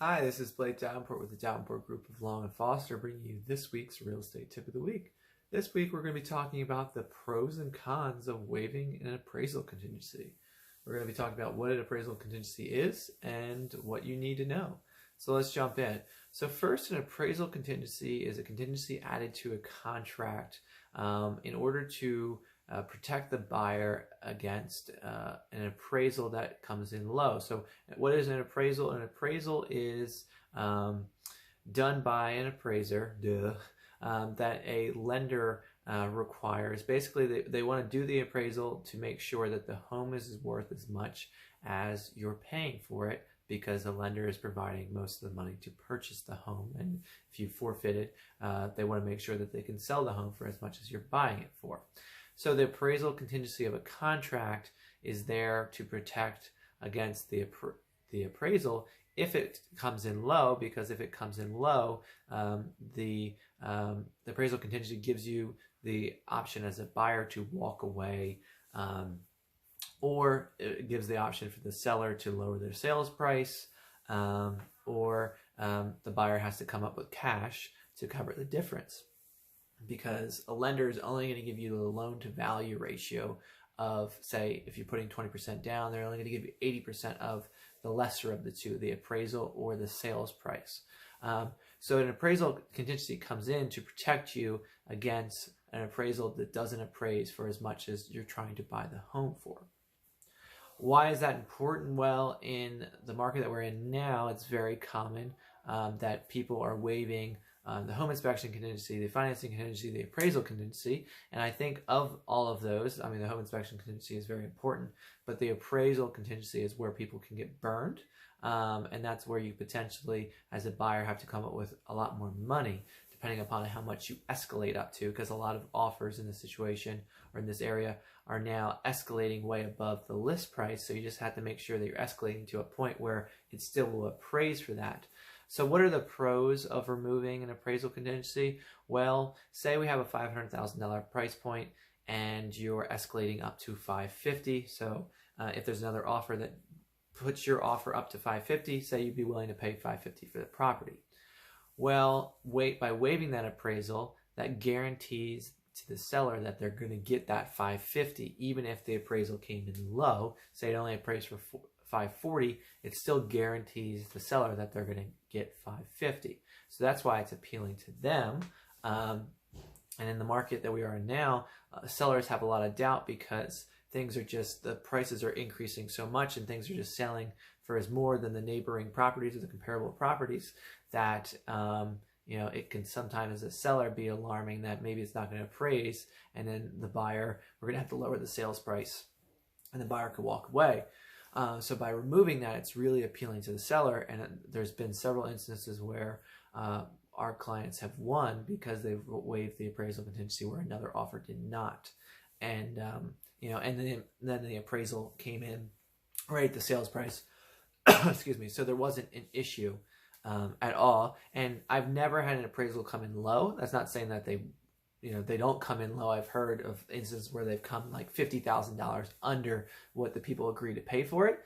Hi, this is Blake Davenport with the Davenport Group of Long & Foster, bringing you this week's real estate tip of the week. This week we're going to be talking about the pros and cons of waiving an appraisal contingency. We're going to be talking about what an appraisal contingency is and what you need to know. So let's jump in. So first, an appraisal contingency is a contingency added to a contract in order to protect the buyer against an appraisal that comes in low. So what is an appraisal? An appraisal is done by an appraiser that a lender requires. Basically, they want to do the appraisal to make sure that the home is worth as much as you're paying for it, because the lender is providing most of the money to purchase the home. And if you forfeit it, they want to make sure that they can sell the home for as much as you're buying it for. So the appraisal contingency of a contract is there to protect against the appraisal if it comes in low, because if it comes in low, the appraisal contingency gives you the option as a buyer to walk away, or it gives the option for the seller to lower their sales price, or the buyer has to come up with cash to cover the difference. Because a lender is only going to give you the loan to value ratio of, say, if you're putting 20% down, they're only going to give you 80% of the lesser of the two, the appraisal or the sales price. So an appraisal contingency comes in to protect you against an appraisal that doesn't appraise for as much as you're trying to buy the home for. Why is that important? Well, in the market that we're in now, it's very common that people are waiving the home inspection contingency, the financing contingency, the appraisal contingency. And I think of all of those, I mean, the home inspection contingency is very important, but the appraisal contingency is where people can get burned. And that's where you potentially, as a buyer, have to come up with a lot more money, depending upon how much you escalate up to, because a lot of offers in this situation or in this area are now escalating way above the list price. So you just have to make sure that you're escalating to a point where it still will appraise for that. So what are the pros of removing an appraisal contingency? Well, say we have a $500,000 price point and you're escalating up to $550,000. So if there's another offer that puts your offer up to $550,000, say you'd be willing to pay $550,000 for the property. Well, by waiving that appraisal, that guarantees to the seller that they're going to get that $550,000, even if the appraisal came in low. Say it only appraised for $540,000, it still guarantees the seller that they're going to get $550,000. So that's why it's appealing to them. And in the market that we are in now, sellers have a lot of doubt because things are just, the prices are increasing so much and things are just selling for as more than the neighboring properties or the comparable properties that it can sometimes, as a seller, be alarming that maybe it's not going to appraise, and then the buyer, we're going to have to lower the sales price and the buyer could walk away. So by removing that, it's really appealing to the seller, and there's been several instances where our clients have won because they've waived the appraisal contingency where another offer did not. And and then the appraisal came in right at the sales price. Excuse me. So there wasn't an issue at all. And I've never had an appraisal come in low. That's not saying that they don't come in low. I've heard of instances where they've come like $50,000 under what the people agree to pay for it.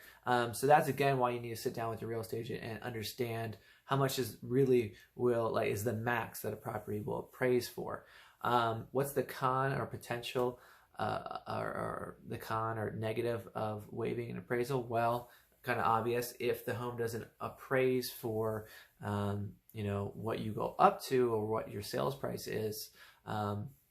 So that's, again, why you need to sit down with your real estate agent and understand how much is the max that a property will appraise for. What's the con or potential or the con or negative of waiving an appraisal? Well, kind of obvious. If the home doesn't appraise for what you go up to or what your sales price is,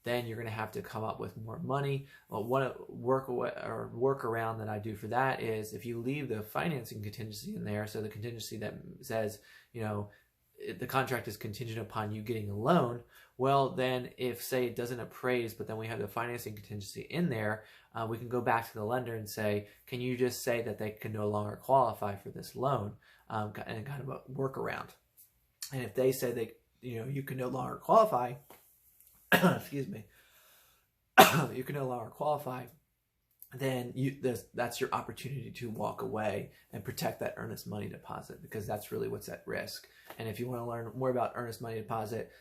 then you're going to have to come up with more money. Well, one workaround that I do for that is if you leave the financing contingency in there, so the contingency that says, the contract is contingent upon you getting a loan, well, then if, say, it doesn't appraise, but then we have the financing contingency in there, we can go back to the lender and say, can you just say that they can no longer qualify for this loan, and kind of a workaround. And if they say they, you can no longer qualify, excuse me, you can no longer qualify, then that's your opportunity to walk away and protect that earnest money deposit, because that's really what's at risk. And if you want to learn more about earnest money deposit,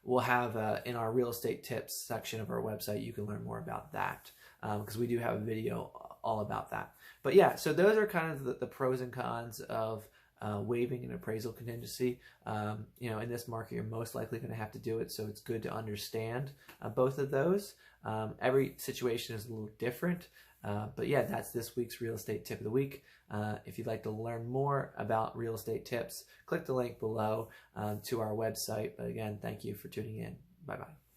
we'll have in our real estate tips section of our website, you can learn more about that, because we do have a video all about that. But yeah, so those are kind of the pros and cons of waiving an appraisal contingency. In this market, you're most likely going to have to do it, so it's good to understand both of those. Every situation is a little different, but yeah, that's this week's real estate tip of the week. If you'd like to learn more about real estate tips, click the link below to our website. But again, thank you for tuning in. Bye-bye.